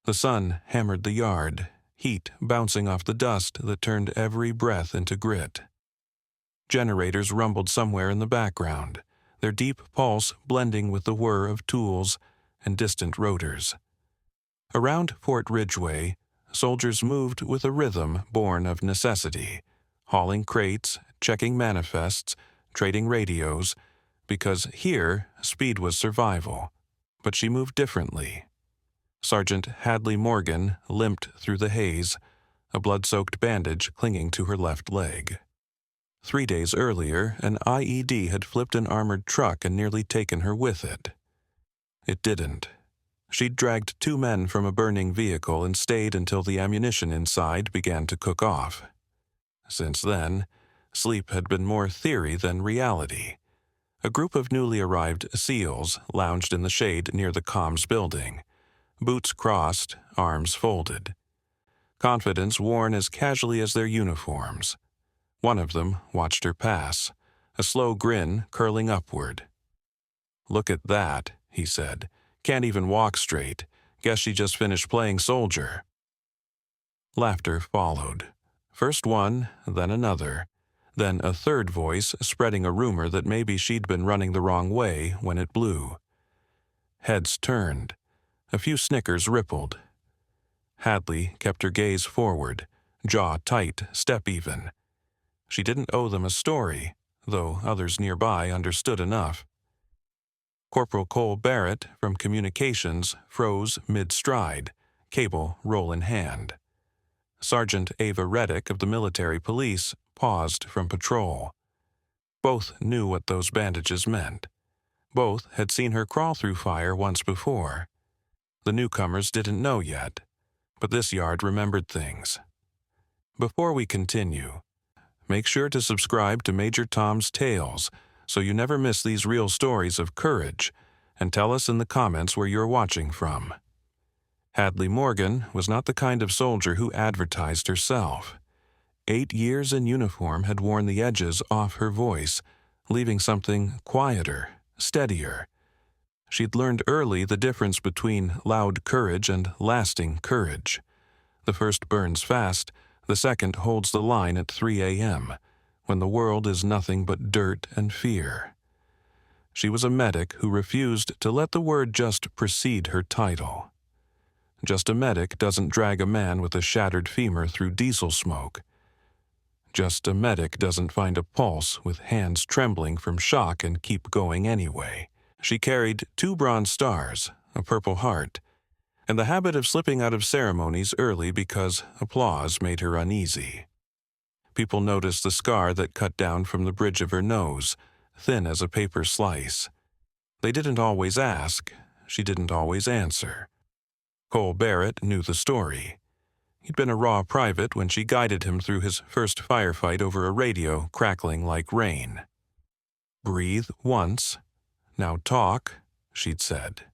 The sun hammered the yard, heat bouncing off the dust that turned every breath into grit. Generators rumbled somewhere in the background, their deep pulse blending with the whir of tools and distant rotors. Around Fort Ridgeway, soldiers moved with a rhythm born of necessity, hauling crates, checking manifests, trading radios, because here speed was survival. But she moved differently. Sergeant Hadley Morgan limped through the haze, a blood-soaked bandage clinging to her left leg. 3 days earlier, an IED had flipped an armored truck and nearly taken her with it. It didn't. She'd dragged 2 men from a burning vehicle and stayed until the ammunition inside began to cook off. Since then, sleep had been more theory than reality. A group of newly arrived SEALs lounged in the shade near the comms building, boots crossed, arms folded. Confidence worn as casually as their uniforms. One of them watched her pass, a slow grin curling upward. "Look at that," he said. "Can't even walk straight. Guess she just finished playing soldier." Laughter followed. First one, then another, then a third voice spreading a rumor that maybe she'd been running the wrong way when it blew. Heads turned. A few snickers rippled. Hadley kept her gaze forward, jaw tight, step even. She didn't owe them a story, though others nearby understood enough. Corporal Cole Barrett from Communications froze mid-stride, cable roll in hand. Sergeant Ava Reddick of the military police paused from patrol. Both knew what those bandages meant. Both had seen her crawl through fire once before. The newcomers didn't know yet, but this yard remembered things. Before we continue, make sure to subscribe to Major Tom's Tales so you never miss these real stories of courage, and tell us in the comments where you're watching from. Hadley Morgan was not the kind of soldier who advertised herself. 8 years in uniform had worn the edges off her voice, leaving something quieter, steadier. She'd learned early the difference between loud courage and lasting courage. The first burns fast, the second holds the line at 3 a.m., when the world is nothing but dirt and fear. She was a medic who refused to let the word just precede her title. Just a medic doesn't drag a man with a shattered femur through diesel smoke. Just a medic doesn't find a pulse with hands trembling from shock and keep going anyway. She carried 2 bronze stars, a Purple Heart, and the habit of slipping out of ceremonies early because applause made her uneasy. People noticed the scar that cut down from the bridge of her nose, thin as a paper slice. They didn't always ask. She didn't always answer. Cole Barrett knew the story. He'd been a raw private when she guided him through his first firefight over a radio crackling like rain. "Breathe once. Now talk," she'd said.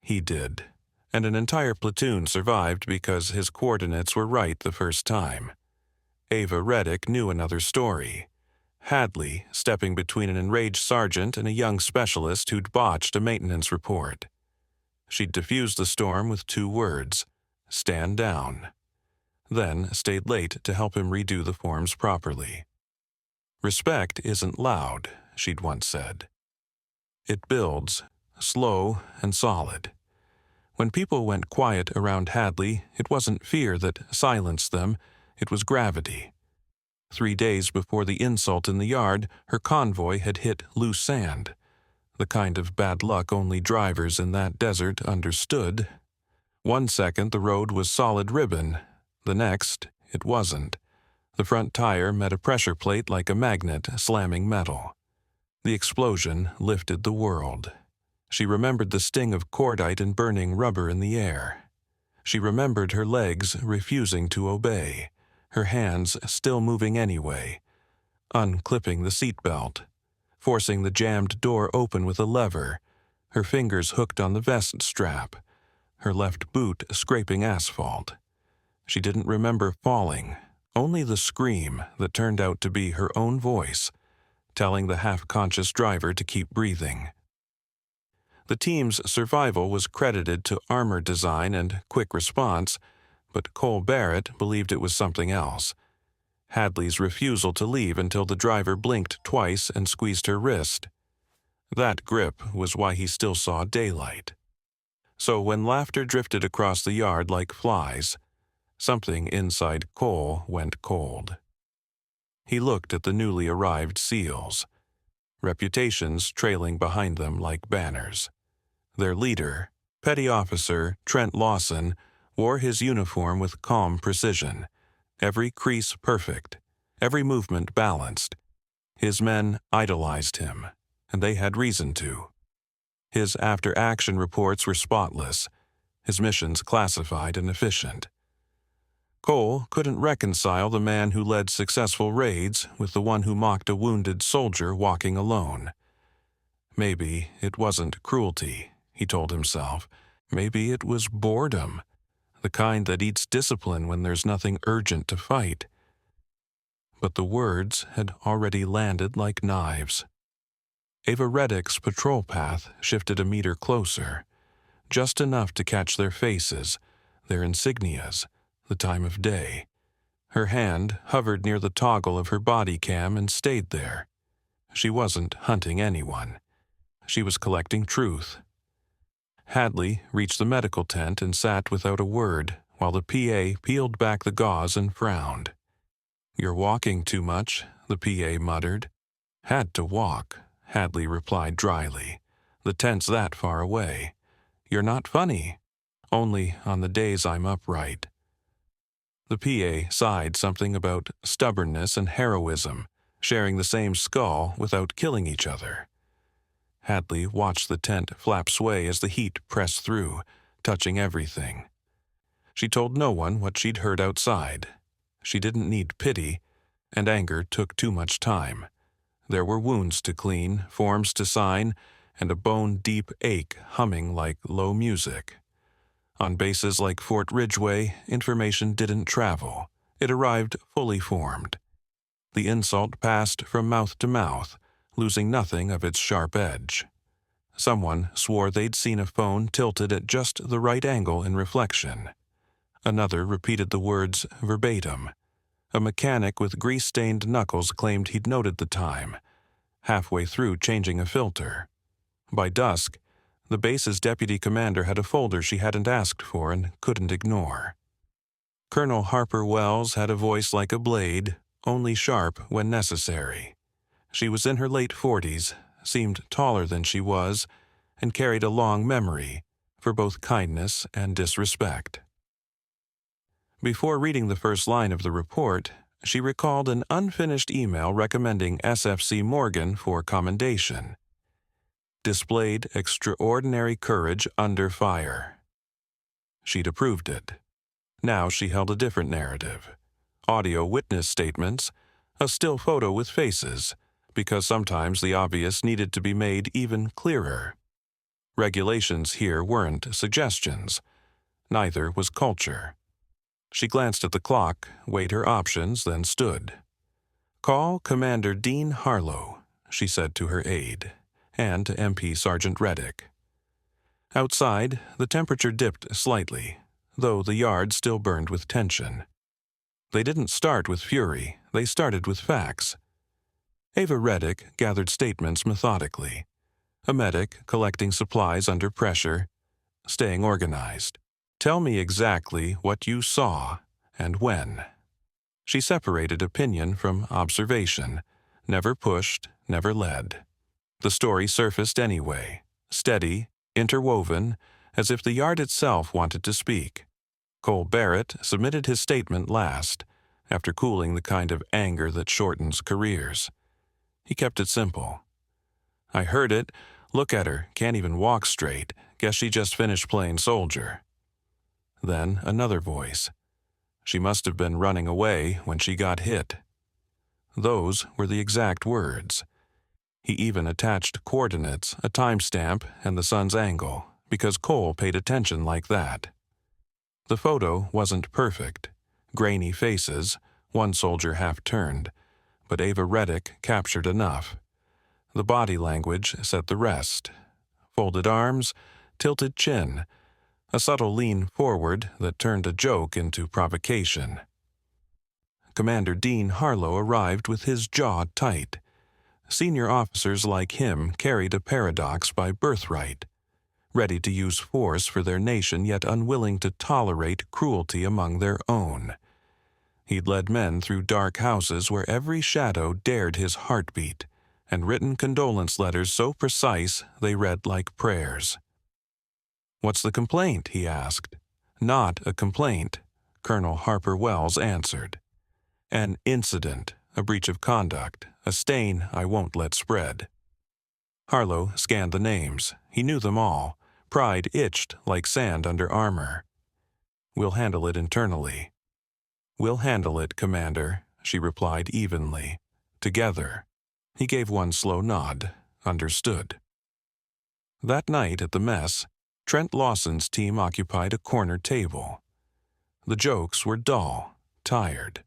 He did, and an entire platoon survived because his coordinates were right the first time. Ava Reddick knew another story. Hadley stepping between an enraged sergeant and a young specialist who'd botched a maintenance report. She'd diffused the storm with 2 words, "Stand down," then stayed late to help him redo the forms properly. "Respect isn't loud," she'd once said. It builds, slow and solid. When people went quiet around Hadley, it wasn't fear that silenced them, it was gravity. 3 days before the insult in the yard, her convoy had hit loose sand, the kind of bad luck only drivers in that desert understood. 1 second the road was solid ribbon, the next it wasn't. The front tire met a pressure plate like a magnet slamming metal. The explosion lifted the world. She remembered the sting of cordite and burning rubber in the air. She remembered her legs refusing to obey, her hands still moving anyway, unclipping the seatbelt, forcing the jammed door open with a lever, her fingers hooked on the vest strap, her left boot scraping asphalt. She didn't remember falling, only the scream that turned out to be her own voice, telling the half-conscious driver to keep breathing. The team's survival was credited to armor design and quick response, but Cole Barrett believed it was something else. Hadley's refusal to leave until the driver blinked twice and squeezed her wrist. That grip was why he still saw daylight. So when laughter drifted across the yard like flies, something inside Cole went cold. He looked at the newly arrived SEALs, reputations trailing behind them like banners. Their leader, Petty Officer Trent Lawson, wore his uniform with calm precision, every crease perfect, every movement balanced. His men idolized him, and they had reason to. His after-action reports were spotless, his missions classified and efficient. Cole couldn't reconcile the man who led successful raids with the one who mocked a wounded soldier walking alone. Maybe it wasn't cruelty, he told himself. Maybe it was boredom, the kind that eats discipline when there's nothing urgent to fight. But the words had already landed like knives. Ava Reddick's patrol path shifted a meter closer, just enough to catch their faces, their insignias, the time of day. Her hand hovered near the toggle of her body cam and stayed there. She wasn't hunting anyone. She was collecting truth. Hadley reached the medical tent and sat without a word while the PA peeled back the gauze and frowned. "You're walking too much," the PA muttered. "Had to walk," Hadley replied dryly. "The tent's that far away. You're not funny. Only on the days I'm upright." The PA sighed something about stubbornness and heroism, sharing the same skull without killing each other. Hadley watched the tent flap sway as the heat pressed through, touching everything. She told no one what she'd heard outside. She didn't need pity, and anger took too much time. There were wounds to clean, forms to sign, and a bone-deep ache humming like low music. On bases like Fort Ridgeway, information didn't travel. It arrived fully formed. The insult passed from mouth to mouth, losing nothing of its sharp edge. Someone swore they'd seen a phone tilted at just the right angle in reflection. Another repeated the words verbatim. A mechanic with grease-stained knuckles claimed he'd noted the time, halfway through changing a filter. By dusk, the base's deputy commander had a folder she hadn't asked for and couldn't ignore. Colonel Harper Wells had a voice like a blade, only sharp when necessary. She was in her late 40s, seemed taller than she was, and carried a long memory for both kindness and disrespect. Before reading the first line of the report, she recalled an unfinished email recommending SFC Morgan for commendation. Displayed extraordinary courage under fire. She'd approved it. Now she held a different narrative. Audio witness statements, a still photo with faces, because sometimes the obvious needed to be made even clearer. Regulations here weren't suggestions. Neither was culture. She glanced at the clock, weighed her options, then stood. "Call Commander Dean Harlow," she said to her aide, and to MP Sergeant Reddick. Outside, the temperature dipped slightly, though the yard still burned with tension. They didn't start with fury, they started with facts. Ava Reddick gathered statements methodically. A medic collecting supplies under pressure, staying organized. "Tell me exactly what you saw and when." She separated opinion from observation, never pushed, never led. The story surfaced anyway, steady, interwoven, as if the yard itself wanted to speak. Cole Barrett submitted his statement last, after cooling the kind of anger that shortens careers. He kept it simple. "I heard it. Look at her, can't even walk straight. Guess she just finished playing soldier." Then another voice. "She must have been running away when she got hit." Those were the exact words. He even attached coordinates, a timestamp, and the sun's angle, because Cole paid attention like that. The photo wasn't perfect. Grainy faces, one soldier half-turned, but Ava Reddick captured enough. The body language said the rest. folded arms, tilted chin, a subtle lean forward that turned a joke into provocation. Commander Dean Harlow arrived with his jaw tight. Senior officers like him carried a paradox by birthright, ready to use force for their nation yet unwilling to tolerate cruelty among their own. He'd led men through dark houses where every shadow dared his heartbeat, and written condolence letters so precise they read like prayers. "What's the complaint?" he asked. "Not a complaint," Colonel Harper Wells answered. "An incident, a breach of conduct, a stain I won't let spread." Harlow scanned the names. He knew them all. Pride itched like sand under armor. "We'll handle it internally." "We'll handle it, Commander," she replied evenly. "Together." He gave one slow nod. Understood. That night at the mess, Trent Lawson's team occupied a corner table. The jokes were dull, tired.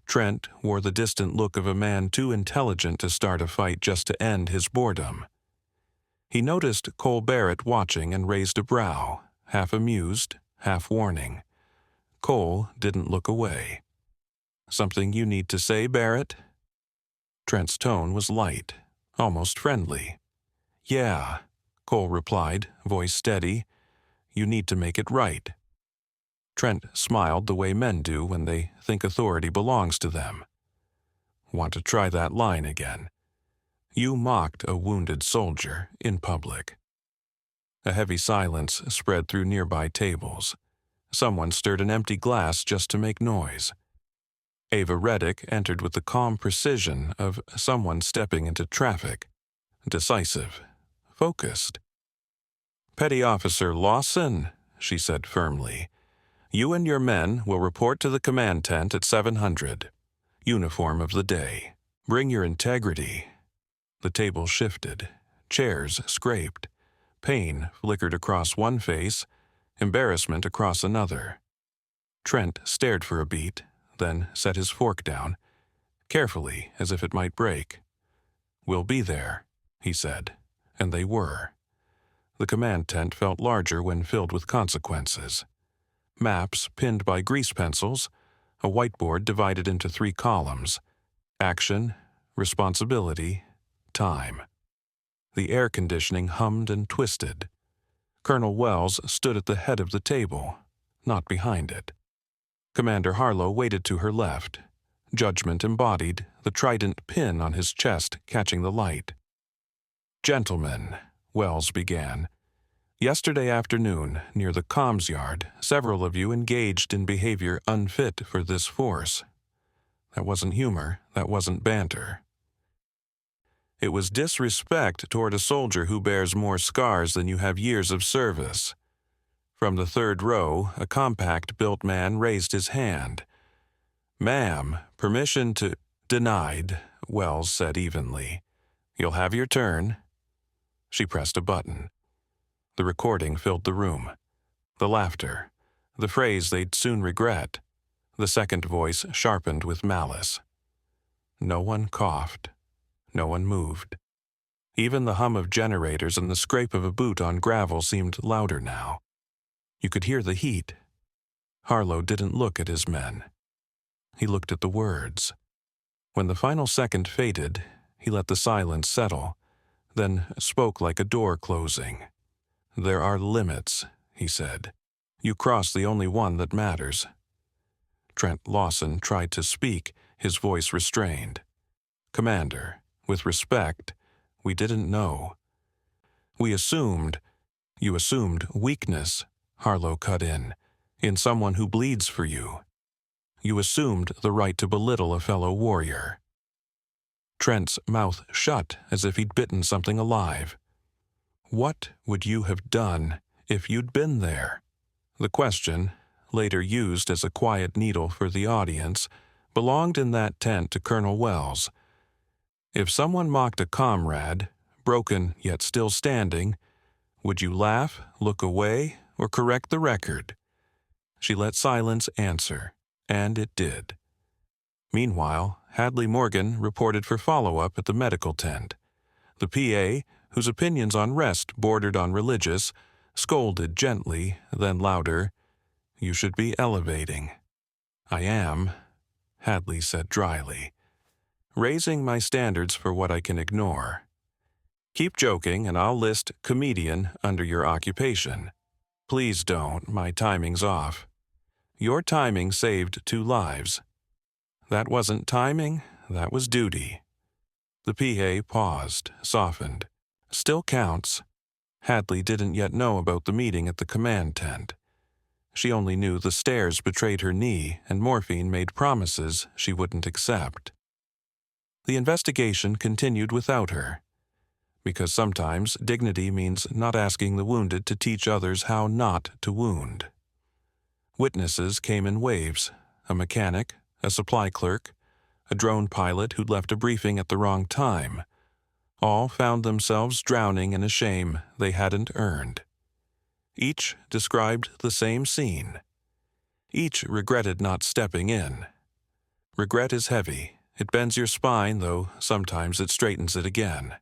Trent wore the distant look of a man too intelligent to start a fight just to end his boredom. He noticed Cole Barrett watching and raised a brow, half amused, half warning. Cole didn't look away. "Something you need to say, Barrett?" Trent's tone was light, almost friendly. "Yeah," Cole replied, voice steady. "You need to make it right." Trent smiled the way men do when they think authority belongs to them. "Want to try that line again? You mocked a wounded soldier in public." A heavy silence spread through nearby tables. Someone stirred an empty glass just to make noise. Ava Reddick entered with the calm precision of someone stepping into traffic. Decisive. Focused. "Petty Officer Lawson," she said firmly, "you and your men will report to the command tent at 700. Uniform of the day. Bring your integrity." The table shifted. Chairs scraped. Pain flickered across one face, embarrassment across another. Trent stared for a beat, then set his fork down, carefully as if it might break. "We'll be there," he said, and they were. The command tent felt larger when filled with consequences. Maps pinned by grease pencils, a whiteboard divided into 3 columns. Action, responsibility, time. The air conditioning hummed and twisted. Colonel Wells stood at the head of the table, not behind it. Commander Harlow waited to her left, judgment embodied, the trident pin on his chest catching the light. "Gentlemen," Wells began, "yesterday afternoon, near the comms yard, several of you engaged in behavior unfit for this force. That wasn't humor, that wasn't banter. It was disrespect toward a soldier who bears more scars than you have years of service." From the third row, a compact-built man raised his hand. "Ma'am, permission to—" "Denied," Wells said evenly. "You'll have your turn." She pressed a button. The recording filled the room. The laughter. The phrase they'd soon regret. The second voice sharpened with malice. No one coughed. No one moved. Even the hum of generators and the scrape of a boot on gravel seemed louder now. You could hear the heat. Harlow didn't look at his men. He looked at the words. When the final second faded, he let the silence settle, then spoke like a door closing. "There are limits," he said. "You cross the only one that matters." Trent Lawson tried to speak, his voice restrained. "Commander, with respect, we didn't know. We assumed—" "You assumed weakness," Harlow cut in someone who bleeds for you. You assumed the right to belittle a fellow warrior." Trent's mouth shut as if he'd bitten something alive. "What would you have done if you'd been there?" The question, later used as a quiet needle for the audience, belonged in that tent to Colonel Wells. If someone mocked a comrade, broken yet still standing, would you laugh, look away, or correct the record? She let silence answer, and it did. Meanwhile, Hadley Morgan reported for follow-up at the medical tent. The PA, whose opinions on rest bordered on religious, scolded gently, then louder, "You should be elevating." "I am," Hadley said dryly, "raising my standards for what I can ignore. Keep joking and I'll list comedian under your occupation. Please don't, my timing's off. Your timing saved 2 lives. That wasn't timing, that was duty." The PA paused, softened. "Still counts." Hadley didn't yet know about the meeting at the command tent. She only knew the stairs betrayed her knee and morphine made promises she wouldn't accept. The investigation continued without her, because sometimes dignity means not asking the wounded to teach others how not to wound. Witnesses came in waves: a mechanic, a supply clerk, a drone pilot who'd left a briefing at the wrong time. All found themselves drowning in a shame they hadn't earned. Each described the same scene. Each regretted not stepping in. Regret is heavy. It bends your spine, though sometimes it straightens it again.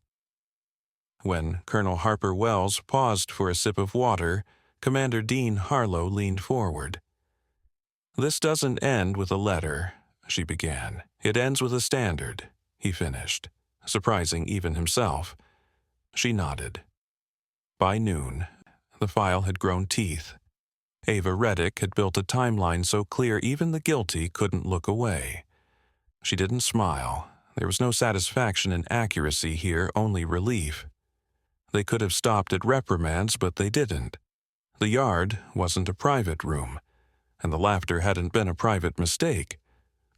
When Colonel Harper Wells paused for a sip of water, Commander Dean Harlow leaned forward. "This doesn't end with a letter," she began. "It ends with a standard," he finished, surprising even himself. She nodded. By noon, the file had grown teeth. Ava Reddick had built a timeline so clear even the guilty couldn't look away. She didn't smile. There was no satisfaction in accuracy here, only relief. They could have stopped at reprimands, but they didn't. The yard wasn't a private room, and the laughter hadn't been a private mistake.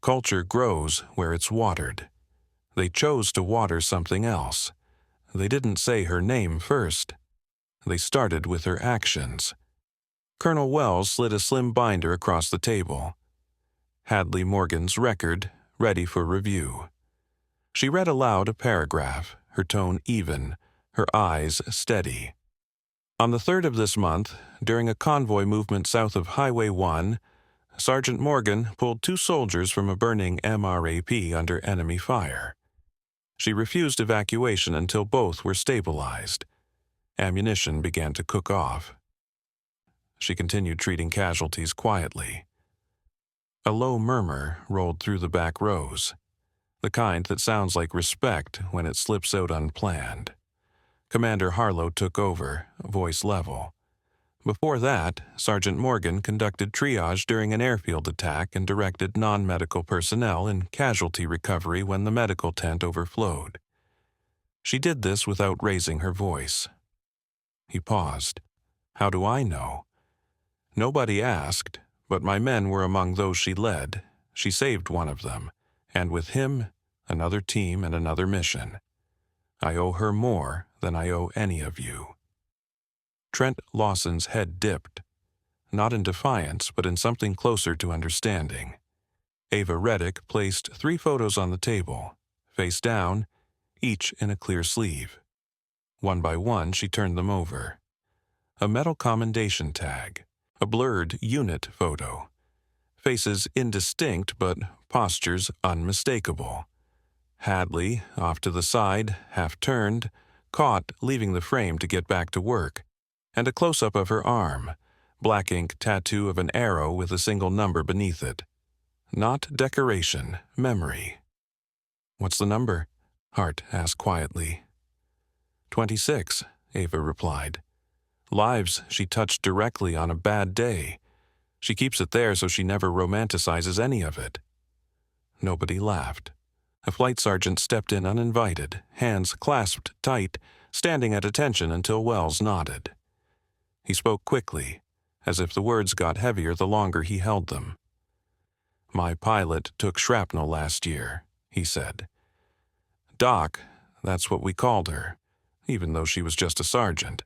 Culture grows where it's watered. They chose to water something else. They didn't say her name first. They started with her actions. Colonel Wells slid a slim binder across the table. Hadley Morgan's record, ready for review. She read aloud a paragraph, her tone even, her eyes steady. On the 3rd of this month, during a convoy movement south of Highway 1, Sergeant Morgan pulled 2 soldiers from a burning MRAP under enemy fire. She refused evacuation until both were stabilized. Ammunition began to cook off. She continued treating casualties quietly. A low murmur rolled through the back rows, the kind that sounds like respect when it slips out unplanned. Commander Harlow took over, voice level. Before that, Sergeant Morgan conducted triage during an airfield attack and directed non-medical personnel in casualty recovery when the medical tent overflowed. She did this without raising her voice. He paused. "How do I know?" "Nobody asked, but my men were among those she led. She saved one of them, and with him, another team and another mission. I owe her more than I owe any of you." Trent Lawson's head dipped, not in defiance, but in something closer to understanding. Ava Reddick placed 3 photos on the table, face down, each in a clear sleeve. One by one, she turned them over. A metal commendation tag, a blurred unit photo. Faces indistinct, but postures unmistakable. Hadley, off to the side, half-turned, caught leaving the frame to get back to work, and a close-up of her arm, black ink tattoo of an arrow with a single number beneath it. Not decoration, memory. "What's the number?" Hart asked quietly. 26, Ava replied. "Lives she touched directly on a bad day. She keeps it there so she never romanticizes any of it." Nobody laughed. A flight sergeant stepped in uninvited, hands clasped tight, standing at attention until Wells nodded. He spoke quickly, as if the words got heavier the longer he held them. "My pilot took shrapnel last year," he said. Doc, that's what we called her, even though she was just a sergeant,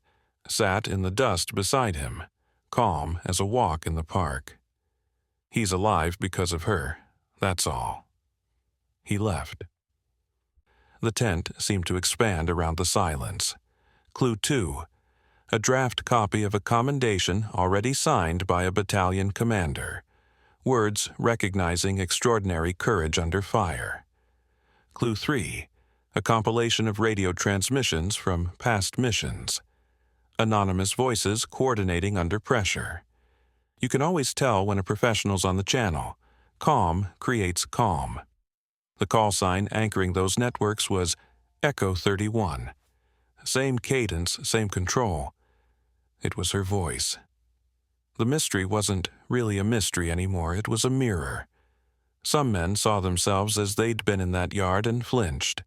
sat in the dust beside him, calm as a walk in the park. He's alive because of her, that's all. He left. The tent seemed to expand around the silence. Clue 2. A draft copy of a commendation already signed by a battalion commander. Words recognizing extraordinary courage under fire. Clue 3. a compilation of radio transmissions from past missions, anonymous voices coordinating under pressure. You can always tell when a professional's on the channel. Calm creates calm. The call sign anchoring those networks was Echo 31. Same cadence, same control. It was her voice. The mystery wasn't really a mystery anymore, it was a mirror. Some men saw themselves as they'd been in that yard and flinched.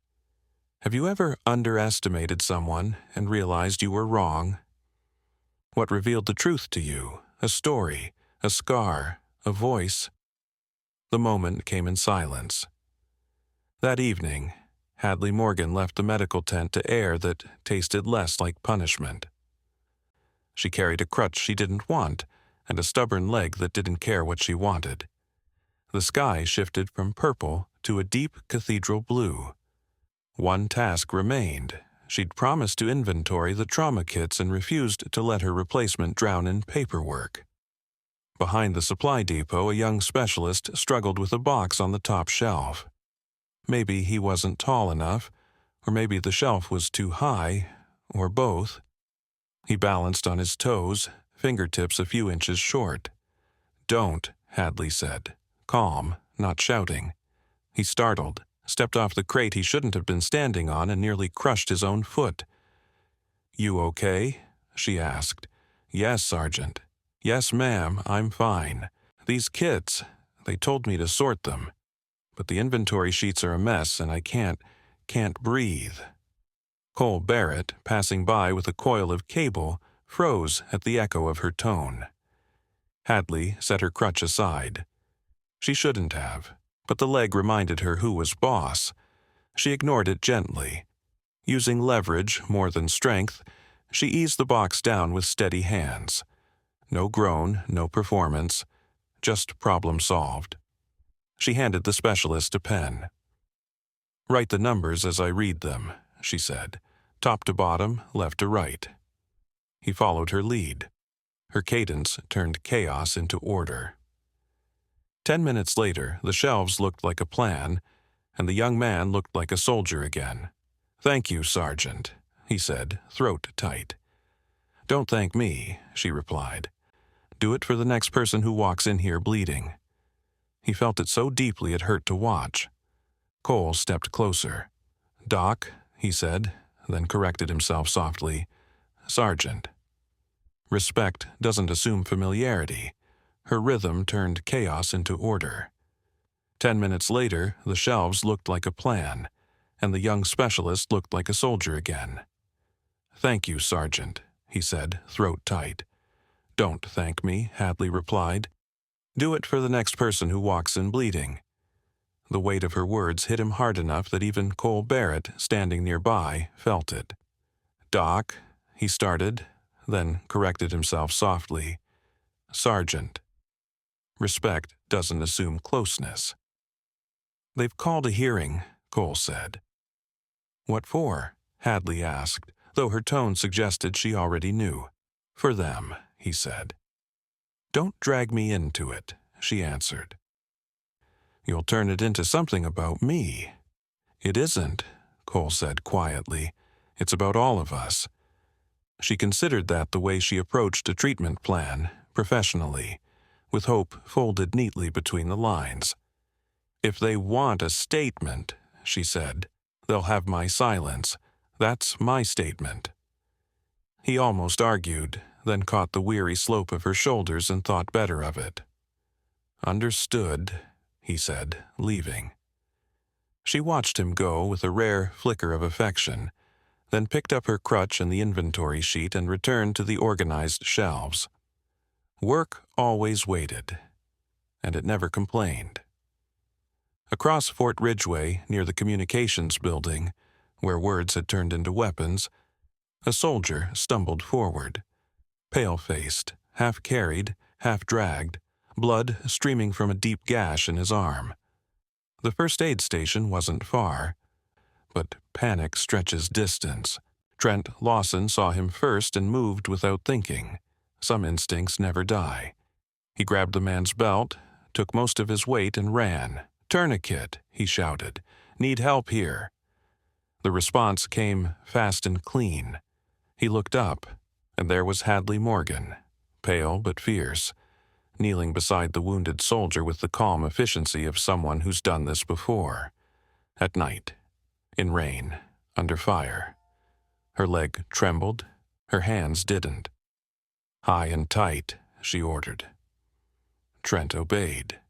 Have you ever underestimated someone and realized you were wrong? What revealed the truth to you? A story, a scar, a voice? The moment came in silence. That evening, Hadley Morgan left the medical tent to air that tasted less like punishment. She carried a crutch she didn't want and a stubborn leg that didn't care what she wanted. The sky shifted from purple to a deep cathedral blue. One task remained. She'd promised to inventory the trauma kits and refused to let her replacement drown in paperwork. Behind the supply depot, a young specialist struggled with a box on the top shelf. Maybe he wasn't tall enough, or maybe the shelf was too high, or both. He balanced on his toes, fingertips a few inches short. "Don't," Hadley said, calm, not shouting. He startled, stepped off the crate he shouldn't have been standing on, and nearly crushed his own foot. "You okay?" she asked. "Yes, Sergeant." "Yes, ma'am, I'm fine. These kits, they told me to sort them. But the inventory sheets are a mess and I can't breathe." Cole Barrett, passing by with a coil of cable, froze at the echo of her tone. Hadley set her crutch aside. She shouldn't have, but the leg reminded her who was boss. She ignored it gently. Using leverage more than strength, she eased the box down with steady hands. No groan, no performance, just problem solved. She handed the specialist a pen. "Write the numbers as I read them," she said, top to bottom, left to right. He followed her lead. Her cadence turned chaos into order. 10 minutes later, the shelves looked like a plan, and the young man looked like a soldier again. "Thank you, Sergeant," he said, throat tight. "Don't thank me," she replied. "Do it for the next person who walks in here bleeding." He felt it so deeply it hurt to watch. Cole stepped closer. "Doc," he said, then corrected himself softly. "Sergeant." Respect doesn't assume familiarity. Her rhythm turned chaos into order. 10 minutes later, the shelves looked like a plan, and the young specialist looked like a soldier again. "Thank you, Sergeant," he said, throat tight. "Don't thank me," Hadley replied. "Do it for the next person who walks in bleeding." The weight of her words hit him hard enough that even Cole Barrett, standing nearby, felt it. "Doc," he started, then corrected himself softly. "Sergeant." Respect doesn't assume closeness. "They've called a hearing," Cole said. "What for?" Hadley asked, though her tone suggested she already knew. "For them," he said. "Don't drag me into it," she answered. "You'll turn it into something about me." "It isn't," Cole said quietly. "It's about all of us." She considered that the way she approached a treatment plan, professionally, with hope folded neatly between the lines. "If they want a statement," she said, "they'll have my silence. That's my statement." He almost argued, then caught the weary slope of her shoulders and thought better of it. "Understood," he said, leaving. She watched him go with a rare flicker of affection, then picked up her crutch and the inventory sheet and returned to the organized shelves. Work always waited, and it never complained. Across Fort Ridgeway, near the communications building, where words had turned into weapons, a soldier stumbled forward. Pale-faced, half-carried, half-dragged, blood streaming from a deep gash in his arm. The first aid station wasn't far, but panic stretches distance. Trent Lawson saw him first and moved without thinking. Some instincts never die. He grabbed the man's belt, took most of his weight, and ran. "Tourniquet," he shouted. "Need help here." The response came fast and clean. He looked up, and there was Hadley Morgan, pale but fierce, kneeling beside the wounded soldier with the calm efficiency of someone who's done this before. At night, in rain, under fire. Her leg trembled, her hands didn't. "High and tight," she ordered. Trent obeyed.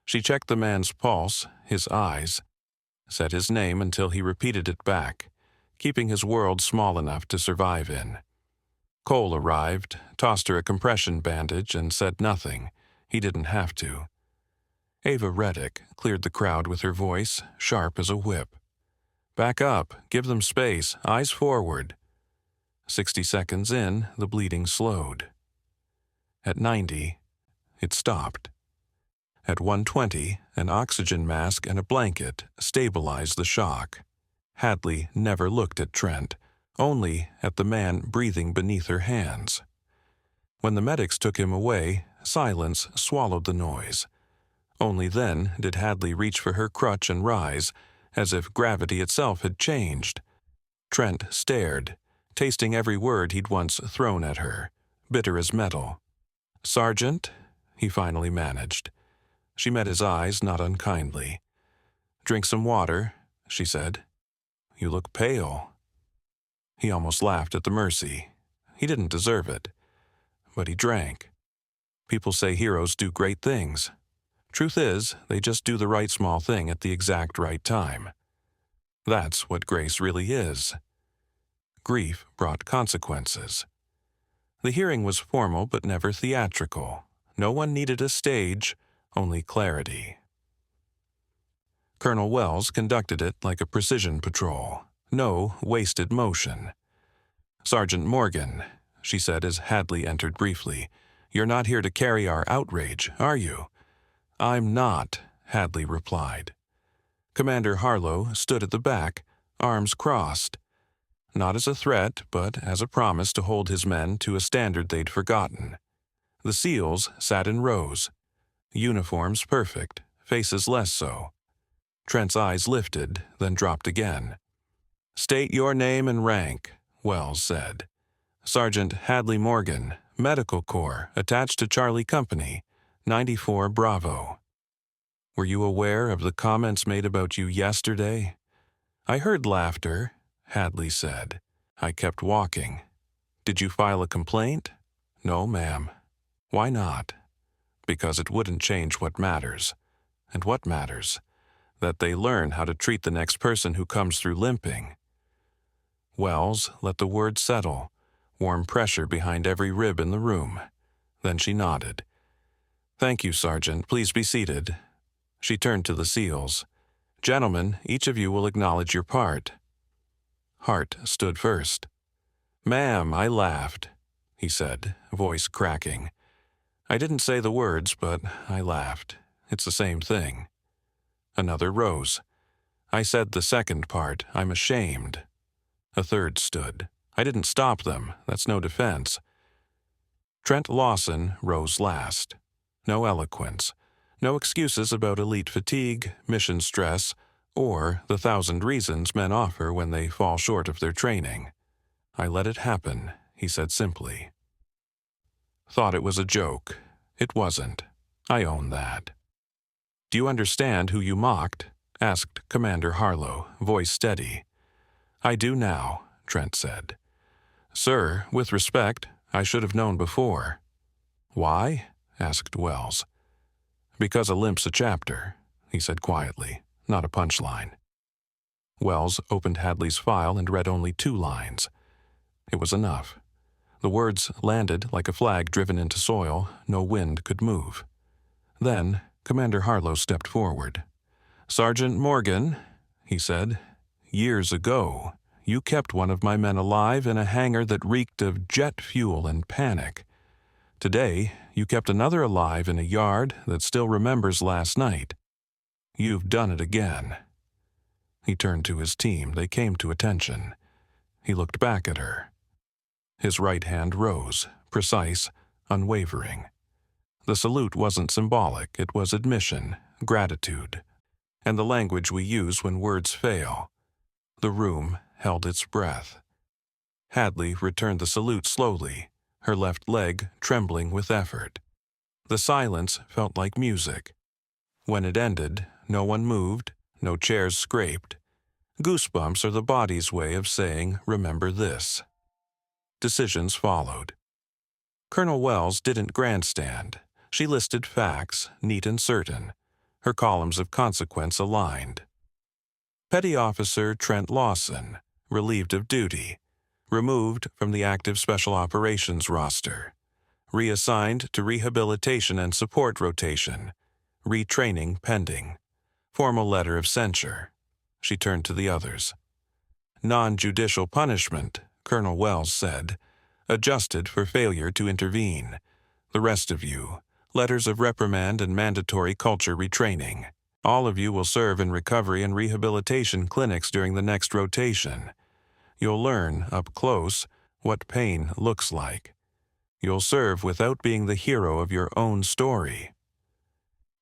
She checked the man's pulse, his eyes, said his name until he repeated it back, keeping his world small enough to survive in. Cole arrived, tossed her a compression bandage, and said nothing. He didn't have to. Ava Reddick cleared the crowd with her voice, sharp as a whip. "Back up, give them space, eyes forward." 60 seconds in, the bleeding slowed. At 90, it stopped. At 120, an oxygen mask and a blanket stabilized the shock. Hadley never looked at Trent, only at the man breathing beneath her hands. When the medics took him away, silence swallowed the noise. Only then did Hadley reach for her crutch and rise, as if gravity itself had changed. Trent stared, tasting every word he'd once thrown at her, bitter as metal. "Sergeant," he finally managed. She met his eyes not unkindly. "Drink some water," she said. "You look pale." He almost laughed at the mercy. He didn't deserve it. But he drank. People say heroes do great things. Truth is, they just do the right small thing at the exact right time. That's what grace really is. Grief brought consequences. The hearing was formal but never theatrical. No one needed a stage, only clarity. Colonel Wells conducted it like a precision patrol. No wasted motion. "Sergeant Morgan," she said as Hadley entered briefly, "you're not here to carry our outrage, are you?" "I'm not," Hadley replied. Commander Harlow stood at the back, arms crossed. Not as a threat, but as a promise to hold his men to a standard they'd forgotten. The SEALs sat in rows. Uniforms perfect, faces less so. Trent's eyes lifted, then dropped again. "State your name and rank," Wells said. "Sergeant Hadley Morgan, Medical Corps, attached to Charlie Company, 94 Bravo." "Were you aware of the comments made about you yesterday?" "I heard laughter," Hadley said. "I kept walking." "Did you file a complaint?" "No, ma'am." "Why not?" "Because it wouldn't change what matters." "And what matters?" "That they learn how to treat the next person who comes through limping." Wells let the words settle, warm pressure behind every rib in the room. Then she nodded. "Thank you, Sergeant. Please be seated." She turned to the SEALs. "Gentlemen, each of you will acknowledge your part." Hart stood first. "Ma'am, I laughed," he said, voice cracking. "I didn't say the words, but I laughed. It's the same thing." Another rose. "I said the second part. I'm ashamed." A third stood. "I didn't stop them. That's no defense." Trent Lawson rose last. No eloquence. No excuses about elite fatigue, mission stress, or the 1,000 reasons men offer when they fall short of their training. "I let it happen," he said simply. "Thought it was a joke. It wasn't. I own that." "Do you understand who you mocked?" asked Commander Harlow, voice steady. "I do now," Trent said. "Sir, with respect, I should have known before." "Why?" asked Wells. "Because a limp's a chapter," he said quietly, not a punchline. Wells opened Hadley's file and read only 2 lines. It was enough. The words landed like a flag driven into soil no wind could move. Then Commander Harlow stepped forward. "Sergeant Morgan," he said, "years ago, you kept one of my men alive in a hangar that reeked of jet fuel and panic. Today, you kept another alive in a yard that still remembers last night. You've done it again." He turned to his team. They came to attention. He looked back at her. His right hand rose, precise, unwavering. The salute wasn't symbolic. It was admission, gratitude, and the language we use when words fail. The room held its breath. Hadley returned the salute slowly, her left leg trembling with effort. The silence felt like music. When it ended, no one moved, no chairs scraped. Goosebumps are the body's way of saying, "Remember this." Decisions followed. Colonel Wells didn't grandstand. She listed facts, neat and certain. Her columns of consequence aligned. Petty Officer Trent Lawson, relieved of duty, removed from the active Special Operations roster, reassigned to rehabilitation and support rotation, retraining pending, formal letter of censure. She turned to the others. Non-judicial punishment, Colonel Wells said, adjusted for failure to intervene. The rest of you, letters of reprimand and mandatory culture retraining. All of you will serve in recovery and rehabilitation clinics during the next rotation. You'll learn, up close, what pain looks like. You'll serve without being the hero of your own story.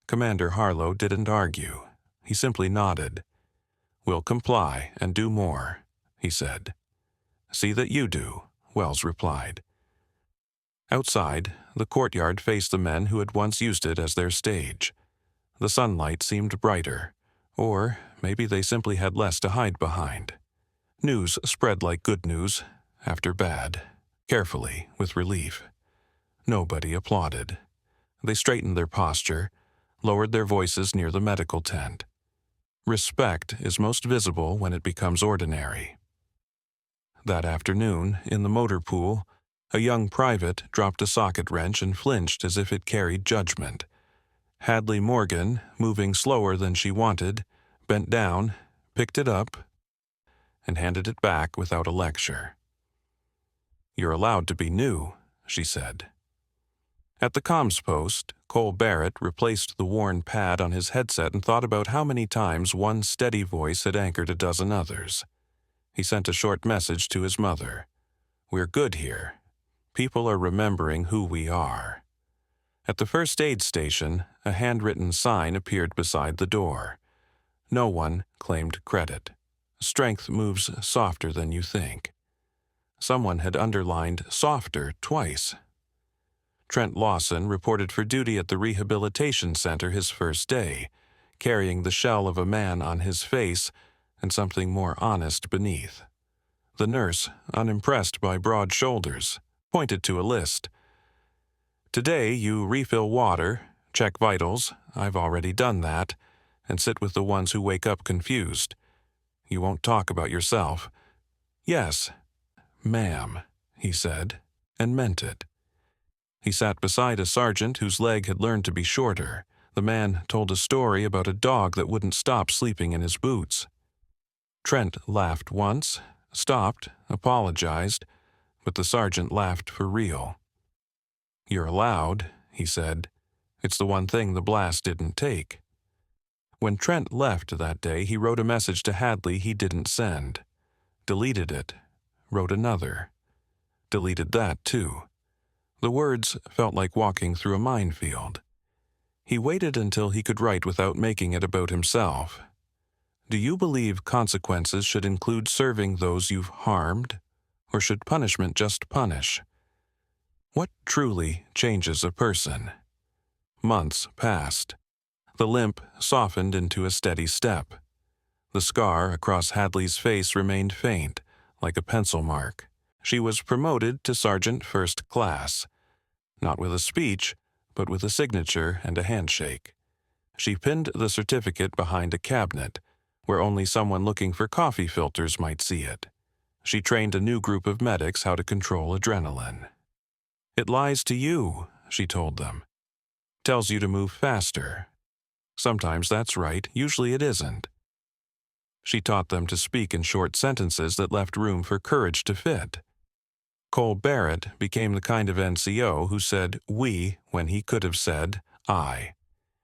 Commander Harlow didn't argue. He simply nodded. "We'll comply and do more," he said. "See that you do," Wells replied. Outside, the courtyard faced the men who had once used it as their stage. The sunlight seemed brighter, or maybe they simply had less to hide behind. News spread like good news, after bad, carefully, with relief. Nobody applauded. They straightened their posture, lowered their voices near the medical tent. Respect is most visible when it becomes ordinary. That afternoon, in the motor pool, a young private dropped a socket wrench and flinched as if it carried judgment. Hadley Morgan, moving slower than she wanted, bent down, picked it up, and handed it back without a lecture. "You're allowed to be new," she said. At the comms post, Cole Barrett replaced the worn pad on his headset and thought about how many times one steady voice had anchored a dozen others. He sent a short message to his mother. "We're good here. People are remembering who we are." At the first aid station, a handwritten sign appeared beside the door. No one claimed credit. Strength moves softer than you think. Someone had underlined "softer" twice. Trent Lawson reported for duty at the rehabilitation center his first day, carrying the shell of a man on his face and something more honest beneath. The nurse, unimpressed by broad shoulders, pointed to a list. "Today you refill water, check vitals, I've already done that, and sit with the ones who wake up confused. You won't talk about yourself." "Yes, ma'am," he said, and meant it. He sat beside a sergeant whose leg had learned to be shorter. The man told a story about a dog that wouldn't stop sleeping in his boots. Trent laughed once, stopped, apologized, but the sergeant laughed for real. "You're allowed," he said. "It's the one thing the blast didn't take." When Trent left that day, he wrote a message to Hadley he didn't send. Deleted it. Wrote another. Deleted that, too. The words felt like walking through a minefield. He waited until he could write without making it about himself. "Do you believe consequences should include serving those you've harmed, or should punishment just punish? What truly changes a person?" Months passed. The limp softened into a steady step. The scar across Hadley's face remained faint, like a pencil mark. She was promoted to Sergeant First Class, not with a speech, but with a signature and a handshake. She pinned the certificate behind a cabinet, where only someone looking for coffee filters might see it. She trained a new group of medics how to control adrenaline. "It lies to you," she told them. "Tells you to move faster. Sometimes that's right, usually it isn't." She taught them to speak in short sentences that left room for courage to fit. Cole Barrett became the kind of NCO who said "we" when he could have said "I."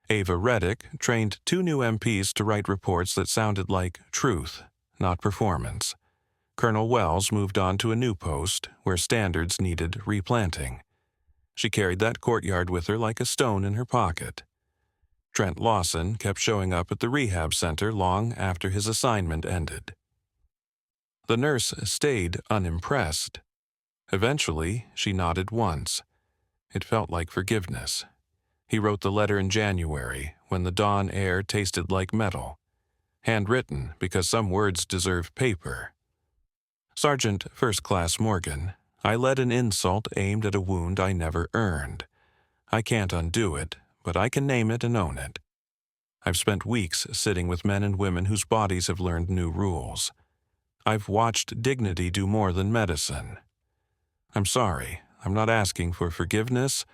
Ava Reddick trained 2 new MPs to write reports that sounded like truth, not performance. Colonel Wells moved on to a new post where standards needed replanting. She carried that courtyard with her like a stone in her pocket. Trent Lawson kept showing up at the rehab center long after his assignment ended. The nurse stayed unimpressed. Eventually, she nodded once. It felt like forgiveness. He wrote the letter in January, when the dawn air tasted like metal. Handwritten because some words deserve paper. Sergeant First Class Morgan, I led an insult aimed at a wound I never earned. I can't undo it, but I can name it and own it. I've spent weeks sitting with men and women whose bodies have learned new rules. I've watched dignity do more than medicine. I'm sorry, I'm not asking for forgiveness,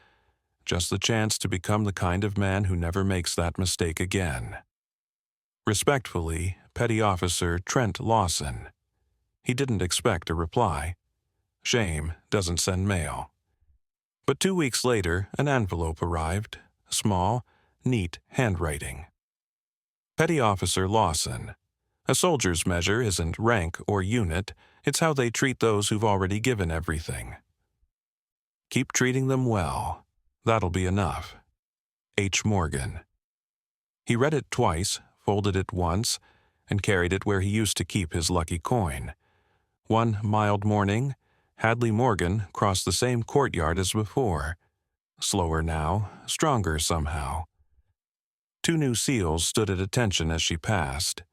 just the chance to become the kind of man who never makes that mistake again. Respectfully, Petty Officer Trent Lawson. He didn't expect a reply. Shame doesn't send mail. But 2 weeks later, an envelope arrived, small, neat handwriting. Petty Officer Lawson. A soldier's measure isn't rank or unit, it's how they treat those who've already given everything. Keep treating them well. That'll be enough. H. Morgan. He read it twice, folded it once, and carried it where he used to keep his lucky coin. One mild morning, Hadley Morgan crossed the same courtyard as before. Slower now, stronger somehow. 2 new SEALs stood at attention as she passed.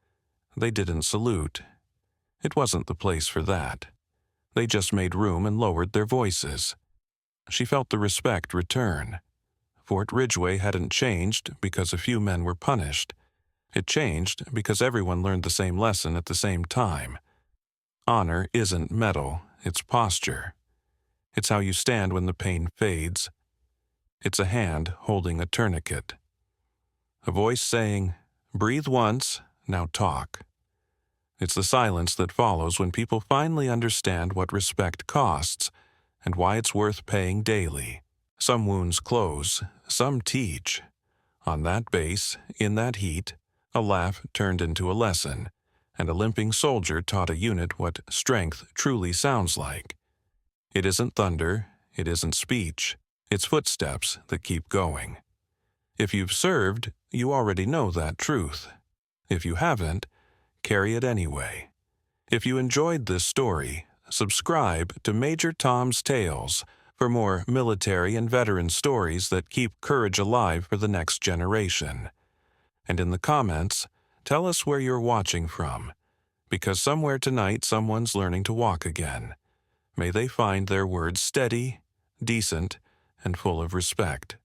They didn't salute. It wasn't the place for that. They just made room and lowered their voices. She felt the respect return. Fort Ridgeway hadn't changed because a few men were punished. It changed because everyone learned the same lesson at the same time. Honor isn't metal, it's posture. It's how you stand when the pain fades. It's a hand holding a tourniquet. A voice saying, breathe once, now talk. It's the silence that follows when people finally understand what respect costs and why it's worth paying daily. Some wounds close, some teach. On that base, in that heat, a laugh turned into a lesson, and a limping soldier taught a unit what strength truly sounds like. It isn't thunder, it isn't speech, it's footsteps that keep going. If you've served, you already know that truth. If you haven't, carry it anyway. If you enjoyed this story, subscribe to Major Tom's Tales for more military and veteran stories that keep courage alive for the next generation. And in the comments, tell us where you're watching from, because somewhere tonight someone's learning to walk again. May they find their words steady, decent, and full of respect.